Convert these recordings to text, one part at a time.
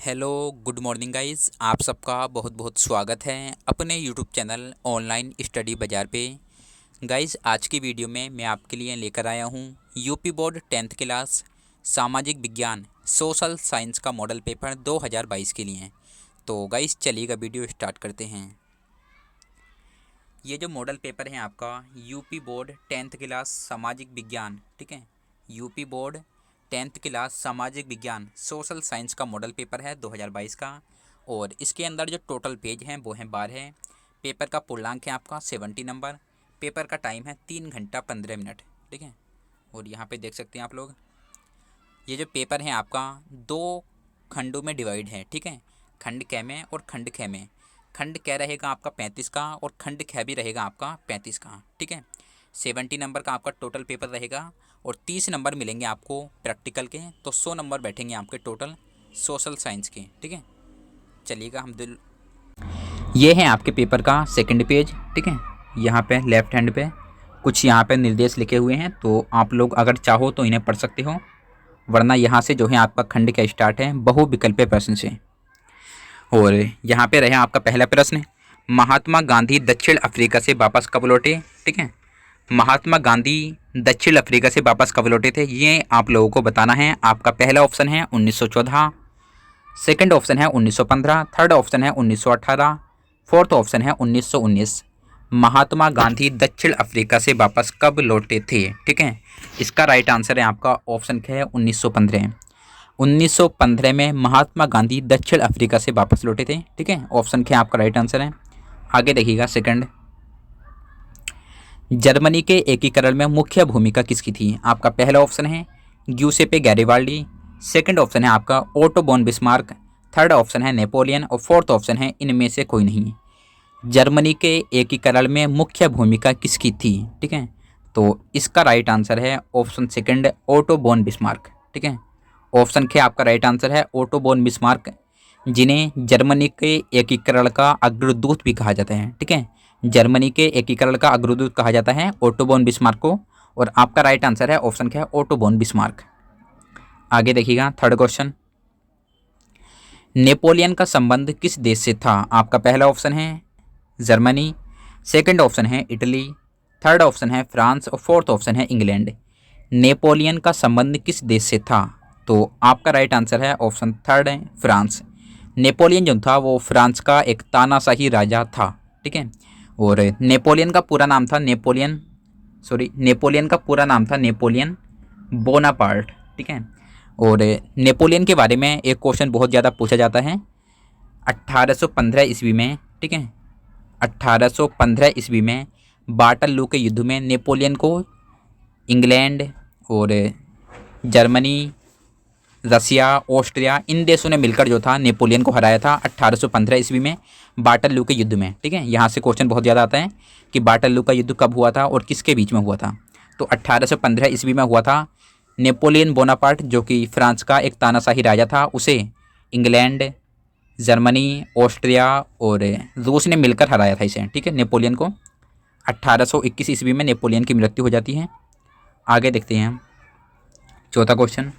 Hello good morning guys, आप सबका बहुत बहुत स्वागत है अपने यूट्यूब चैनल ऑनलाइन स्टडी बाज़ार पे। गाइस आज की वीडियो में मैं आपके लिए लेकर आया हूँ यूपी बोर्ड 10th क्लास सामाजिक विज्ञान सोशल साइंस का मॉडल पेपर 2022 के लिए। तो गाइस चलिएगा वीडियो स्टार्ट करते हैं। ये जो मॉडल पेपर है आपका यूपी बोर्ड 10th क्लास सामाजिक विज्ञान, ठीक है, यूपी बोर्ड 10th क्लास सामाजिक विज्ञान सोशल साइंस का मॉडल पेपर है 2022 का। और इसके अंदर जो टोटल पेज हैं वो हैं 12। पेपर का पूर्णांक है आपका 70 नंबर। पेपर का टाइम है 3 घंटा 15 मिनट, ठीक है। और यहाँ पे देख सकते हैं आप लोग, ये जो पेपर है आपका 2 खंडों में डिवाइड है, ठीक है। खंड क में और खंड ख में। खंड क रहेगा आपका 35 का और खंड ख भी रहेगा आपका 35 का, ठीक है। 70 नंबर का आपका टोटल पेपर रहेगा और 30 नंबर मिलेंगे आपको प्रैक्टिकल के, तो 100 नंबर बैठेंगे आपके टोटल सोशल साइंस के, ठीक है। चलिएगा हम दिल ये है आपके पेपर का सेकंड पेज, ठीक है। यहाँ पे लेफ्ट हैंड पे कुछ यहाँ पे निर्देश लिखे हुए हैं, तो आप लोग अगर चाहो तो इन्हें पढ़ सकते हो, वरना यहाँ से जो है आपका खंड का स्टार्ट है बहुविकल्पीय प्रश्न से। और यहाँ पे रहे आपका पहला प्रश्न, महात्मा गांधी दक्षिण अफ्रीका से वापस कब लौटे, ठीक है। महात्मा गांधी दक्षिण अफ्रीका से वापस कब लौटे थे, ये आप लोगों को बताना है। आपका पहला ऑप्शन है 1914, सेकंड ऑप्शन है 1915, थर्ड ऑप्शन है 1918, फोर्थ ऑप्शन है 1919। महात्मा गांधी दक्षिण अफ्रीका से वापस कब लौटे थे, ठीक है। इसका राइट आंसर है आपका ऑप्शन ख है 1915। 1915 में महात्मा गांधी दक्षिण अफ्रीका से वापस लौटे थे, ठीक है। ऑप्शन ख आपका राइट आंसर है। आगे देखिएगा सेकंड, जर्मनी के एकीकरण में मुख्य भूमिका किसकी थी। आपका पहला ऑप्शन है ग्यूसेपे गैरिबाल्डी, सेकंड ऑप्शन है आपका Otto von Bismarck, third option है नेपोलियन और फोर्थ ऑप्शन है इनमें से कोई नहीं। जर्मनी के एकीकरण में मुख्य भूमिका किसकी थी, ठीक है। तो इसका राइट आंसर है option second Otto von Bismarck, ठीक है। ऑप्शन के आपका राइट आंसर है ओटो बोन बिस्मार्क, जिन्हें जर्मनी के एकीकरण का अग्रदूत भी कहा जाता है, ठीक है। जर्मनी के एकीकरण का अग्रदूत कहा जाता है ओटो बोन बिस्मार्क को। और आपका राइट आंसर है ऑप्शन क्या है ओटो बोन बिस्मार्क। आगे देखिएगा थर्ड क्वेश्चन, नेपोलियन का संबंध किस देश से था। आपका पहला ऑप्शन है जर्मनी, सेकंड ऑप्शन है इटली, थर्ड ऑप्शन है फ्रांस और फोर्थ ऑप्शन है इंग्लैंड। नेपोलियन का संबंध किस देश से था, तो आपका राइट आंसर है ऑप्शन थर्ड है फ्रांस। नेपोलियन जो था वो फ्रांस का एक तानाशाही राजा था, ठीक है। और नेपोलियन का पूरा नाम था नेपोलियन का पूरा नाम था नेपोलियन बोनापार्ट, ठीक है। और नेपोलियन के बारे में एक क्वेश्चन बहुत ज़्यादा पूछा जाता है 1815 ईस्वी में, ठीक है। 1815 ईस्वी में वाटरलू के युद्ध में नेपोलियन को इंग्लैंड और जर्मनी, रसिया, ऑस्ट्रिया, इन देशों ने मिलकर जो था नेपोलियन को हराया था 1815 ईस्वी में वाटरलू के युद्ध में, ठीक है। यहाँ से क्वेश्चन बहुत ज़्यादा आता है कि वाटरलू का युद्ध कब हुआ था और किसके बीच में हुआ था। तो 1815 ईस्वी में हुआ था। नेपोलियन बोनापार्ट जो कि फ्रांस का एक तानाशाही राजा था, उसे इंग्लैंड, जर्मनी, ऑस्ट्रिया और रूस ने मिलकर हराया था इसे, ठीक है, नेपोलियन को। 1821 ईस्वी में नेपोलियन की मृत्यु हो जाती है। आगे देखते हैं हम चौथा क्वेश्चन।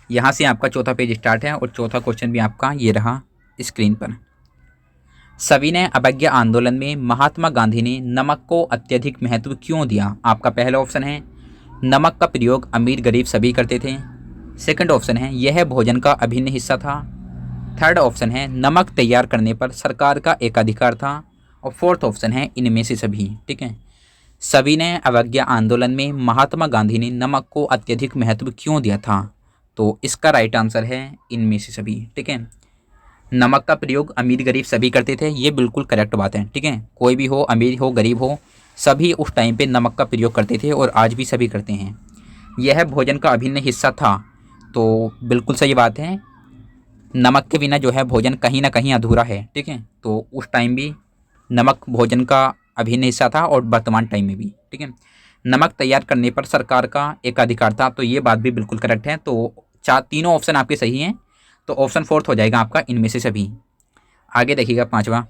यहाँ से आपका चौथा पेज स्टार्ट है और चौथा क्वेश्चन भी आपका ये रहा स्क्रीन पर। सविनय अवज्ञा आंदोलन में महात्मा गांधी ने नमक को अत्यधिक महत्व क्यों दिया। आपका पहला ऑप्शन है नमक का प्रयोग अमीर गरीब सभी करते थे, सेकंड ऑप्शन है यह भोजन का अभिन्न हिस्सा था, थर्ड ऑप्शन है नमक तैयार करने पर सरकार का एकाधिकार था और फोर्थ ऑप्शन है इनमें से सभी, ठीक है। सविनय अवज्ञा आंदोलन में महात्मा गांधी ने नमक को अत्यधिक महत्व क्यों दिया था, तो इसका राइट आंसर है इनमें से सभी, ठीक है। नमक का प्रयोग अमीर गरीब सभी करते थे, ये बिल्कुल करेक्ट बात है, ठीक है। कोई भी हो, अमीर हो गरीब हो, सभी उस टाइम पे नमक का प्रयोग करते थे और आज भी सभी करते हैं। यह भोजन का अभिन्न हिस्सा था, तो बिल्कुल सही बात है। नमक के बिना जो है भोजन कहीं ना कहीं अधूरा है, ठीक है। तो उस टाइम भी नमक भोजन का अभिन्न हिस्सा था और वर्तमान टाइम में भी, ठीक है। नमक तैयार करने पर सरकार का एकाधिकार था, तो ये बात भी बिल्कुल करेक्ट है। तो तीनों ऑप्शन आपके सही हैं, तो ऑप्शन फोर्थ हो जाएगा आपका इनमें से सभी। आगे देखिएगा पांचवा,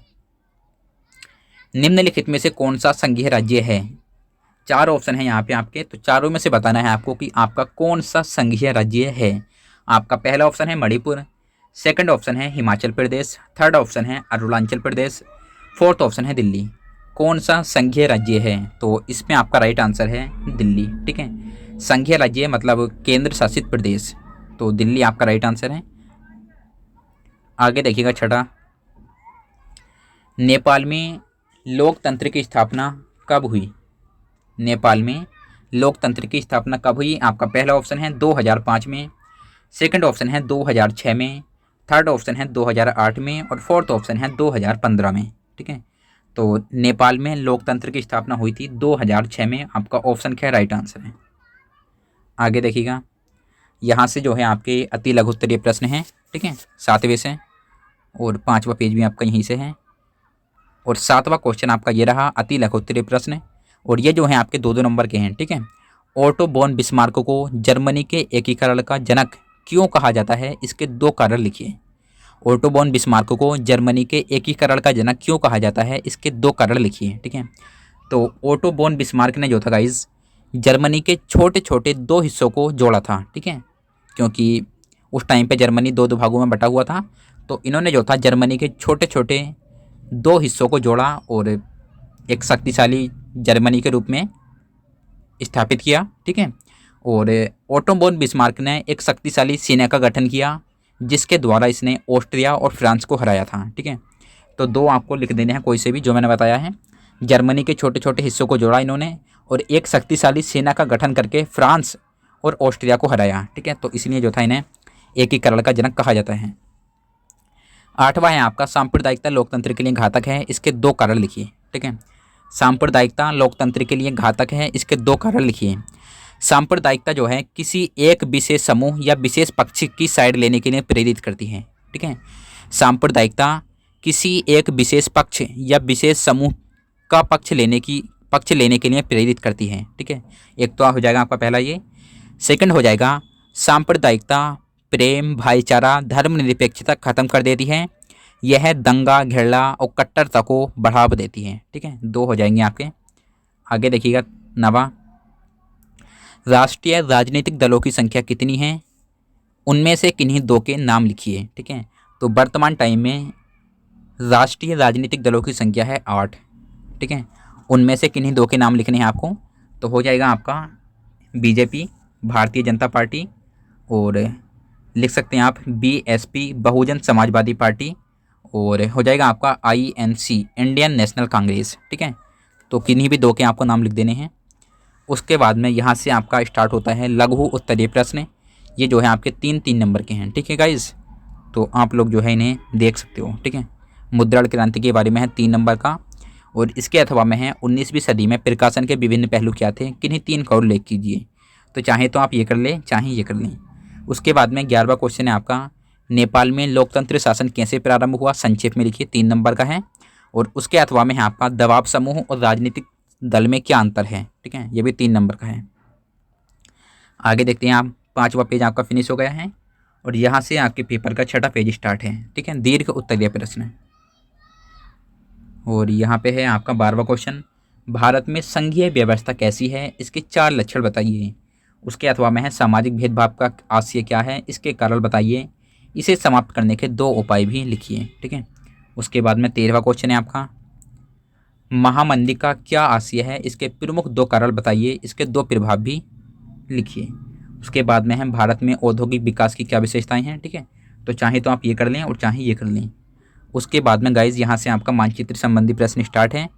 निम्नलिखित में से कौन सा संघीय राज्य है। चार ऑप्शन है यहाँ पे आपके, तो चारों में से बताना है आपको कि आपका कौन सा संघीय राज्य है। आपका पहला ऑप्शन है मणिपुर, सेकंड ऑप्शन है हिमाचल प्रदेश, थर्ड ऑप्शन है अरुणाचल प्रदेश, फोर्थ ऑप्शन है दिल्ली। कौन सा संघीय राज्य है? तो इसमें आपका राइट आंसर है दिल्ली। ठीक है, संघीय राज्य मतलब केंद्र शासित प्रदेश, तो दिल्ली आपका राइट आंसर है। आगे देखिएगा छठा, नेपाल में लोकतंत्र की स्थापना कब हुई? नेपाल में लोकतंत्र की स्थापना कब हुई? आपका पहला ऑप्शन है 2005 में, सेकंड ऑप्शन है 2006 में, थर्ड ऑप्शन है 2008 में और फोर्थ ऑप्शन है 2015 में। ठीक है, तो नेपाल में लोकतंत्र की स्थापना हुई थी 2006 में, आपका ऑप्शन क्या राइट आंसर है। आगे देखिएगा, यहाँ से जो है आपके अति लघु उत्तरीय प्रश्न हैं। ठीक है, 7वें से, और 5वां पेज भी आपका यहीं से है, और 7वां क्वेश्चन आपका ये रहा अति लघु उत्तरीय प्रश्न, और ये जो है आपके 2-2 नंबर के हैं। ठीक है, ओटो बोन बिस्मार्क को जर्मनी के एकीकरण का जनक क्यों कहा जाता है? इसके 2 कारण लिखिए। ओटो बोन बिस्मार्क को जर्मनी के एकीकरण का जनक क्यों कहा जाता है? इसके 2 कारण लिखिए। ठीक है, तो ओटो बोन बिस्मार्क ने जो था गाइज जर्मनी के छोटे छोटे 2 हिस्सों को जोड़ा था। ठीक है, क्योंकि उस टाइम पे जर्मनी 2-2 भागों में बटा हुआ था, तो इन्होंने जो था जर्मनी के छोटे छोटे 2 हिस्सों को जोड़ा और एक शक्तिशाली जर्मनी के रूप में स्थापित किया। ठीक है, और ओटो बोन बिस्मार्क ने एक शक्तिशाली सेना का गठन किया जिसके द्वारा इसने ऑस्ट्रिया और फ्रांस को हराया था। ठीक है, तो 2 आपको लिख देने हैं कोई से भी जो मैंने बताया है। जर्मनी के छोटे छोटे हिस्सों को जोड़ा इन्होंने और एक शक्तिशाली सेना का गठन करके फ्रांस और ऑस्ट्रिया को हराया। ठीक है, तो इसलिए जो था इन्हें एकीकरण का जनक कहा जाता है। 8वां है आपका सांप्रदायिकता लोकतंत्र के लिए घातक है, इसके 2 कारण लिखिए। ठीक है, सांप्रदायिकता लोकतंत्र के लिए घातक है, इसके 2 कारण लिखिए। सांप्रदायिकता जो है किसी एक विशेष समूह या विशेष पक्ष की साइड लेने के लिए प्रेरित करती है। ठीक है, सांप्रदायिकता किसी एक विशेष पक्ष या विशेष समूह का पक्ष लेने के लिए प्रेरित करती है। ठीक है, एक तो हो जाएगा आपका पहला ये। सेकंड हो जाएगा सांप्रदायिकता प्रेम, भाईचारा, धर्मनिरपेक्षता खत्म कर देती है। यह दंगा, घृणा और कट्टरता को बढ़ावा देती है। ठीक है, 2 हो जाएंगे आपके। आगे देखिएगा 9वां, राष्ट्रीय राजनीतिक दलों की संख्या कितनी है? उनमें से किन्हीं 2 के नाम लिखिए। ठीक है, तो वर्तमान टाइम में राष्ट्रीय राजनीतिक दलों की संख्या है 8। ठीक है, उनमें से किन्हीं 2 के नाम लिखने हैं आपको, तो हो जाएगा आपका बीजेपी भारतीय जनता पार्टी, और लिख सकते हैं आप बीएसपी बहुजन समाजवादी पार्टी, और हो जाएगा आपका आईएनसी इंडियन नेशनल कांग्रेस। ठीक है, तो किन्हीं भी 2 के आपको नाम लिख देने हैं। उसके बाद में यहाँ से आपका स्टार्ट होता है लघु उत्तरीय प्रश्न, ये जो है आपके 3-3 नंबर के हैं। ठीक है गाइज, तो आप लोग जो है इन्हें देख सकते हो। ठीक है, मुद्रण क्रांति के बारे में है 3 नंबर का, और इसके अथवा में है 19वीं सदी में प्रकाशन के विभिन्न पहलू क्या थे, किन्हीं 3 का उल्लेख कीजिए। तो चाहे तो आप ये कर लें, चाहे ये कर लें। उसके बाद में 11वां क्वेश्चन है आपका, नेपाल में लोकतंत्र शासन कैसे प्रारंभ हुआ, संक्षेप में लिखिए, 3 नंबर का है। और उसके अथवा में है आपका दबाव समूह और राजनीतिक दल में क्या अंतर है। ठीक है, ये भी 3 नंबर का है। आगे देखते हैं आप, 5वां पेज आपका फिनिश हो गया है, और यहाँ से आपके पेपर का 6ठा पेज स्टार्ट है। ठीक है, दीर्घ उत्तरीय प्रश्न, और यहाँ पे है आपका 12वां क्वेश्चन, भारत में संघीय व्यवस्था कैसी है, इसके 4 लक्षण बताइए। उसके अथवा में है सामाजिक भेदभाव का आशय क्या है, इसके कारण बताइए। इसे समाप्त करने के 2 उपाय भी लिखिए। ठीक है, उसके बाद में 13वां क्वेश्चन है आपका, महामंदी का क्या आशय है, इसके प्रमुख 2 कारण बताइए, इसके 2 प्रभाव भी लिखिए। उसके बाद में है भारत में औद्योगिक विकास की क्या विशेषताएं हैं। ठीक है, तो चाहे तो आप ये कर लें और चाहे ये कर लें। उसके बाद में गाइज यहाँ से आपका मानचित्र संबंधी प्रश्न स्टार्ट है।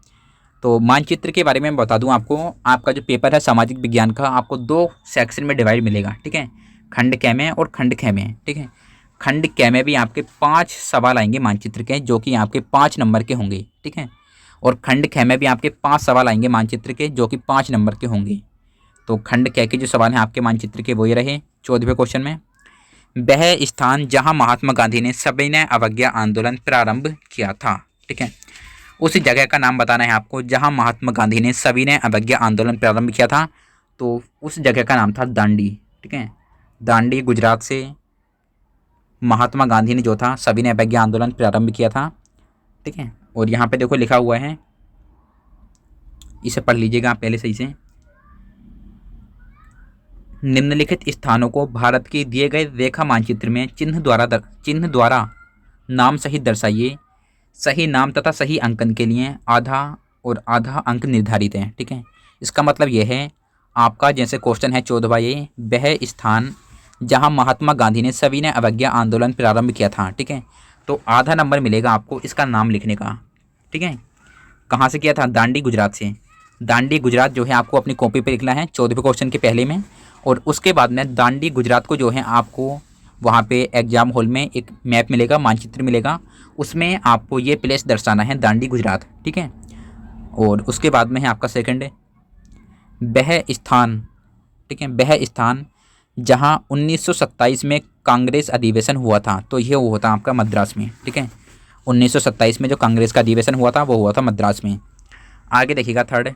तो मानचित्र के बारे में बता दूं आपको, आपका जो पेपर है सामाजिक विज्ञान का, आपको 2 सेक्शन में डिवाइड मिलेगा। ठीक है, खंड क में और खंड ख में। ठीक है, खंड क में भी आपके 5 सवाल आएंगे मानचित्र के, जो कि आपके 5 नंबर के होंगे। ठीक है, और खंड ख में भी आपके 5 सवाल आएंगे मानचित्र के, जो कि 5 नंबर के होंगे। तो खंड क के जो सवाल हैं आपके मानचित्र के वो ये रहे। 14वें क्वेश्चन में, वह स्थान जहां महात्मा गांधी ने सविनय अवज्ञा आंदोलन प्रारंभ किया था। ठीक है, उस जगह का नाम बताना है आपको जहां महात्मा गांधी ने सविनय अवज्ञा आंदोलन प्रारंभ किया था। तो उस जगह का नाम था दांडी। ठीक है, दांडी गुजरात से महात्मा गांधी ने जो था सविनय अवज्ञा आंदोलन प्रारंभ किया था। ठीक है, और यहाँ पे देखो लिखा हुआ है, इसे पढ़ लीजिएगा आप पहले सही से। निम्नलिखित स्थानों को भारत के दिए गए रेखा मानचित्र में चिन्ह द्वारा नाम सहित दर्शाइए। सही नाम तथा सही अंकन के लिए आधा और आधा अंक निर्धारित है। ठीक है, इसका मतलब यह है आपका जैसे क्वेश्चन है 14वां, ये वह स्थान जहां महात्मा गांधी ने सविनय अवज्ञा आंदोलन प्रारंभ किया था। ठीक है, तो आधा नंबर मिलेगा आपको इसका नाम लिखने का। ठीक है, कहाँ से किया था? दांडी गुजरात से। दांडी गुजरात जो है आपको अपनी कॉपी पे लिखना है 14वें क्वेश्चन के पहले में, और उसके बाद में दांडी गुजरात को जो है आपको वहाँ पे एग्जाम हॉल में एक मैप मिलेगा, मानचित्र मिलेगा, उसमें आपको ये प्लेस दर्शाना है दांडी गुजरात। ठीक है, और उसके बाद में है आपका सेकंड वह स्थान। ठीक है, वह स्थान जहाँ 1927 में कांग्रेस अधिवेशन हुआ था, तो ये हुआ था आपका मद्रास में। ठीक है, 1927 में जो कांग्रेस का अधिवेशन हुआ था वो हुआ था मद्रास में। आगे देखिएगा थर्ड,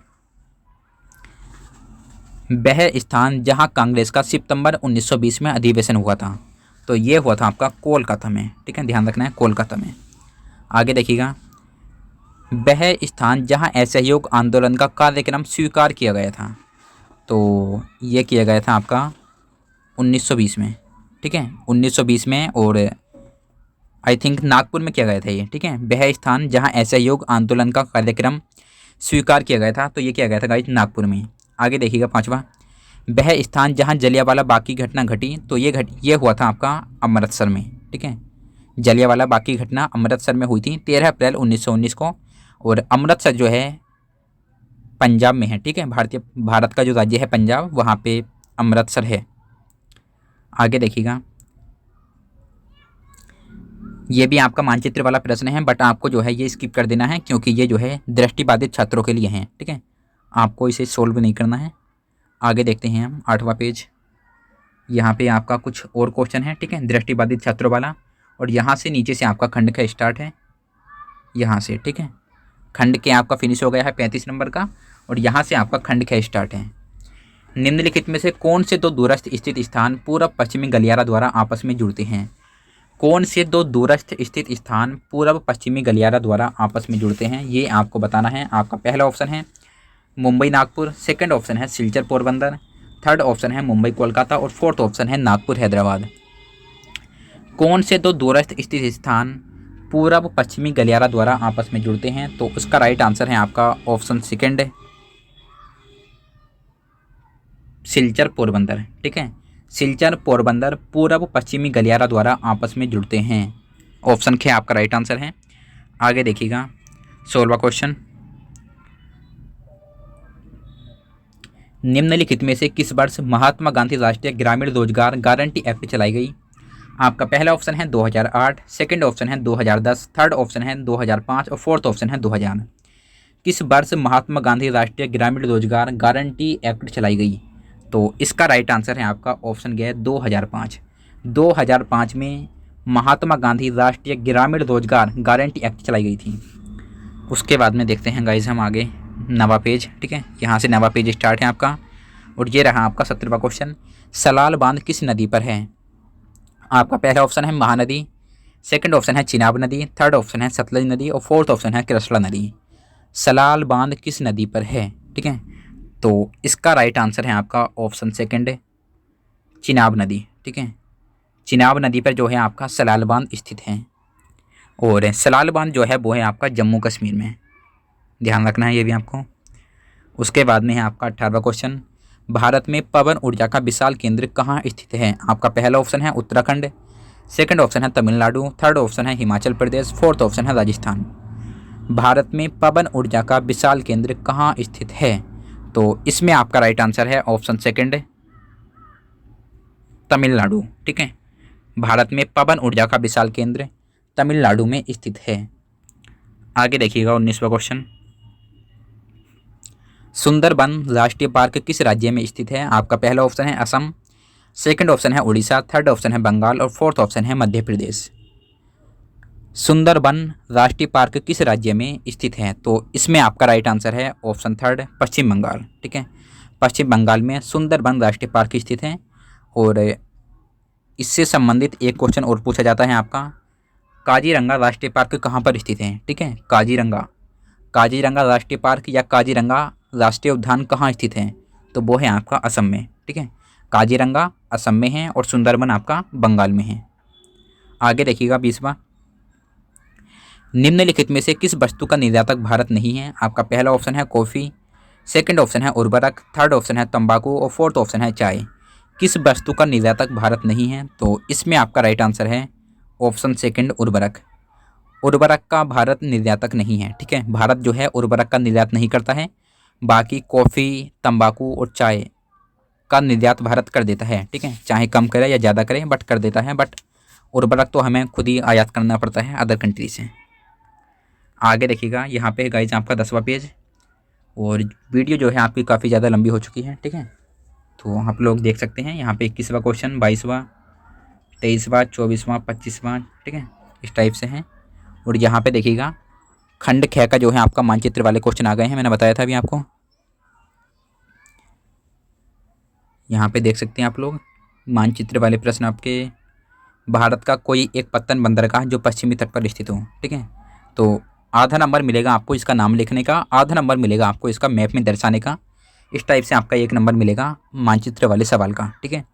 वह स्थान जहां कांग्रेस का सितंबर 1920 में अधिवेशन हुआ था, तो ये हुआ था आपका कोलकाता में। ठीक है, ध्यान रखना है कोलकाता में। आगे देखिएगा, वह स्थान जहां असहयोग आंदोलन का कार्यक्रम स्वीकार किया गया था, तो ये किया गया था आपका 1920 में। ठीक है, 1920 में, और आई थिंक नागपुर में किया गया था ये। ठीक है, वह स्थान जहां असहयोग आंदोलन का कार्यक्रम स्वीकार किया गया था, तो ये किया गया था गाइस नागपुर में। आगे देखिएगा पांचवा, वह स्थान जहां जलियांवाला बाग की घटना घटी, तो ये हुआ था आपका अमृतसर में। ठीक है, जलियांवाला बाग की घटना अमृतसर में हुई थी 13 अप्रैल 1919 को, और अमृतसर जो है पंजाब में है। ठीक है, भारत का जो राज्य है पंजाब, वहाँ पे अमृतसर है। आगे देखिएगा, ये भी आपका मानचित्र वाला प्रश्न है, बट आपको जो है ये स्किप कर देना है क्योंकि ये जो है दृष्टिबाधित छात्रों के लिए हैं। ठीक है, आपको इसे सोल्व नहीं करना है। आगे देखते हैं हम 8वां पेज। यहाँ पे आपका कुछ और क्वेश्चन है। ठीक है, दृष्टिबाधित छात्रों वाला, और यहाँ से नीचे से आपका खंड का स्टार्ट है, यहाँ से। ठीक है, खंड के आपका फिनिश हो गया है 35 नंबर का, और यहाँ से आपका खंड का स्टार्ट है। निम्नलिखित में से कौन से दो दूरस्थ स्थित स्थान पूर्व पश्चिमी गलियारा द्वारा आपस में जुड़ते हैं? कौन से दो दूरस्थ स्थित स्थान पूर्व पश्चिमी गलियारा द्वारा आपस में जुड़ते हैं, ये आपको बताना है। आपका पहला ऑप्शन है मुंबई नागपुर, सेकंड ऑप्शन है सिलचर पोरबंदर, थर्ड ऑप्शन है मुंबई कोलकाता, और फोर्थ ऑप्शन है नागपुर हैदराबाद। कौन से दो दूरस्थ स्थित स्थान पूर्व पश्चिमी गलियारा द्वारा आपस में जुड़ते हैं, तो उसका राइट आंसर है आपका ऑप्शन सेकंड, सिलचर पोरबंदर। ठीक है, सिलचर पोरबंदर पूर्व पश्चिमी गलियारा द्वारा आपस में जुड़ते हैं। ऑप्शन खे आपका राइट आंसर है। आगे देखिएगा 16वां क्वेश्चन, निम्नलिखित में से किस वर्ष महात्मा गांधी राष्ट्रीय ग्रामीण रोजगार गारंटी एक्ट चलाई गई? आपका पहला ऑप्शन है 2008, सेकंड ऑप्शन है 2010, थर्ड ऑप्शन है 2005, और फोर्थ ऑप्शन है 2000। किस वर्ष महात्मा गांधी राष्ट्रीय ग्रामीण रोजगार गारंटी एक्ट चलाई गई? तो इसका राइट आंसर है आपका ऑप्शन गया 2005। 2005 में महात्मा गांधी राष्ट्रीय ग्रामीण रोजगार गारंटी एक्ट चलाई गई थी। उसके बाद में देखते हैं गाइज हम आगे 9वां पेज। ठीक है, यहाँ से 9वां पेज स्टार्ट है आपका, और ये रहा आपका 17वां क्वेश्चन, सलाल बांध किस नदी पर है? आपका पहला ऑप्शन है महानदी, सेकंड ऑप्शन है चिनाब नदी, थर्ड ऑप्शन है सतलज नदी, और फोर्थ ऑप्शन है कृष्णा नदी। सलाल बांध किस नदी पर है? ठीक है, तो इसका राइट आंसर है आपका ऑप्शन सेकंड, चिनाब नदी। ठीक है, चिनाब नदी पर जो है आपका सलाल बांध स्थित है, और सलाल बांध जो है वो है आपका जम्मू कश्मीर में, ध्यान रखना है ये भी आपको। उसके बाद में है आपका 18वां क्वेश्चन, भारत में पवन ऊर्जा का विशाल केंद्र कहाँ स्थित है? आपका पहला ऑप्शन है उत्तराखंड, सेकंड ऑप्शन है तमिलनाडु, थर्ड ऑप्शन है हिमाचल प्रदेश, फोर्थ ऑप्शन है राजस्थान। भारत में पवन ऊर्जा का विशाल केंद्र कहाँ स्थित है? तो इसमें आपका राइट आंसर है ऑप्शन सेकंड, तमिलनाडु। ठीक है, भारत में पवन ऊर्जा का विशाल केंद्र तमिलनाडु में स्थित है। आगे देखिएगा 19वां क्वेश्चन, सुंदरबन राष्ट्रीय पार्क किस राज्य में स्थित है? आपका पहला ऑप्शन है असम, सेकंड ऑप्शन है उड़ीसा, थर्ड ऑप्शन है बंगाल, और फोर्थ ऑप्शन है मध्य प्रदेश। सुंदरबन राष्ट्रीय पार्क किस राज्य में स्थित है? तो इसमें आपका राइट आंसर है ऑप्शन थर्ड, पश्चिम बंगाल। ठीक है, पश्चिम बंगाल में सुंदरबन राष्ट्रीय पार्क स्थित है। और इससे संबंधित एक क्वेश्चन और पूछा जाता है आपका, काजीरंगा राष्ट्रीय पार्क कहाँ पर स्थित है? ठीक है, काजीरंगा राष्ट्रीय पार्क या काजीरंगा राष्ट्रीय उद्यान कहाँ स्थित है? तो वो है आपका असम में। ठीक है, काजीरंगा असम में है और सुंदरबन आपका बंगाल में है। आगे देखिएगा 20वां, निम्नलिखित में से किस वस्तु का निर्यातक भारत नहीं है? आपका पहला ऑप्शन है कॉफ़ी, सेकंड ऑप्शन है उर्वरक, थर्ड ऑप्शन है तंबाकू और फोर्थ ऑप्शन है चाय। किस वस्तु का निर्यातक भारत नहीं है? तो इसमें आपका राइट आंसर है ऑप्शन सेकंड उर्वरक। उर्वरक का भारत निर्यातक नहीं है, ठीक है। भारत जो है उर्वरक का निर्यात नहीं करता है। बाकी कॉफ़ी, तंबाकू और चाय का निर्यात भारत कर देता है, ठीक है। चाहे कम करे या ज़्यादा करे बट कर देता है। बट उर्वरक तो हमें खुद ही आयात करना पड़ता है अदर कंट्री से। आगे देखिएगा, यहाँ पे गाइज आपका 10वां पेज, और वीडियो जो है आपकी काफ़ी ज़्यादा लंबी हो चुकी है, ठीक है। तो आप लोग देख सकते हैं यहाँ पे 21वां क्वेश्चन, 22वां, 23वां, 24वां, 25वां, ठीक है, इस टाइप से हैं। और यहाँ पे देखिएगा खंड ख का जो है आपका मानचित्र वाले क्वेश्चन आ गए हैं, मैंने बताया था अभी आपको। यहाँ पे देख सकते हैं आप लोग मानचित्र वाले प्रश्न आपके। भारत का कोई एक पत्तन बंदरगाह जो पश्चिमी तट पर स्थित हो, ठीक है। तो आधा नंबर मिलेगा आपको इसका नाम लिखने का, आधा नंबर मिलेगा आपको इसका मैप में दर्शाने का। इस टाइप से आपका 1 नंबर मिलेगा मानचित्र वाले सवाल का, ठीक है।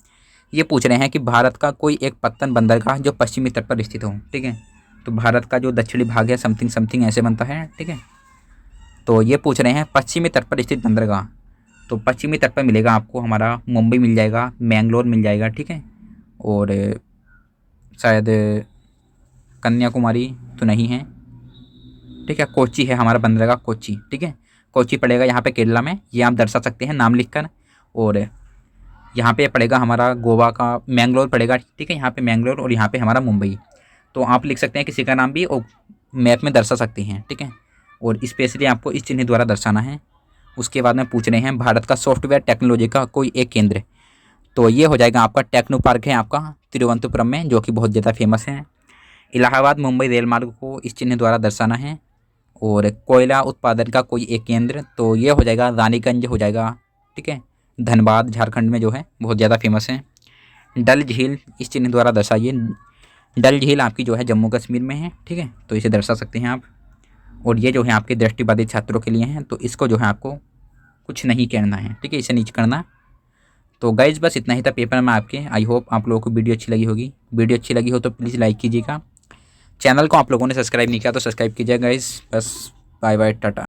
ये पूछ रहे हैं कि भारत का कोई एक पत्तन बंदरगाह जो पश्चिमी तट पर स्थित हो, ठीक है। तो भारत का जो दक्षिणी भाग है समथिंग समथिंग ऐसे बनता है, ठीक है। तो ये पूछ रहे हैं पश्चिमी तट पर स्थित बंदरगाह। तो पश्चिमी तट पर मिलेगा आपको हमारा मुंबई मिल जाएगा, मैंगलोर मिल जाएगा, ठीक है। और शायद कन्याकुमारी तो नहीं है, ठीक है। कोच्चि है हमारा बंदरगाह, कोच्चि, ठीक है। कोच्चि पड़ेगा यहाँ पे केरला में, ये आप दर्शा सकते हैं नाम लिखकर। और यहाँ पे पड़ेगा हमारा गोवा का मैंगलोर पड़ेगा, ठीक है। यहाँ पे मैंगलोर और यहाँ पे हमारा मुंबई। तो आप लिख सकते हैं किसी का नाम भी और मैप में दर्शा सकते हैं, ठीक है। और स्पेशली आपको इस चिन्ह द्वारा दर्शाना है। उसके बाद में पूछ रहे हैं भारत का सॉफ्टवेयर टेक्नोलॉजी का कोई एक केंद्र। तो ये हो जाएगा आपका टेक्नो पार्क है आपका तिरुवनंतपुरम में, जो कि बहुत ज़्यादा फेमस है। इलाहाबाद मुंबई रेल मार्ग को इस चिन्ह द्वारा दर्शाना है। और कोयला उत्पादन का कोई एक केंद्र, तो ये हो जाएगा रानीगंज हो जाएगा, ठीक है। धनबाद झारखंड में जो है बहुत ज़्यादा फेमस है। डल झील इस चिन्ह द्वारा दर्शाइए। डल झील आपकी जो है जम्मू कश्मीर में है, ठीक है। तो इसे दर्शा सकते हैं आप। और ये जो है आपके दृष्टिबाधित छात्रों के लिए हैं, तो इसको जो है आपको कुछ नहीं कहना है, ठीक है, इसे नीचे करना। तो गाइज बस इतना ही था पेपर में आपके। आई होप आप लोगों को वीडियो अच्छी लगी होगी। वीडियो अच्छी लगी हो तो प्लीज़ लाइक कीजिएगा। चैनल को आप लोगों ने सब्सक्राइब नहीं किया तो सब्सक्राइब कीजिएगा गाइज। बस बाय बाय, टाटा।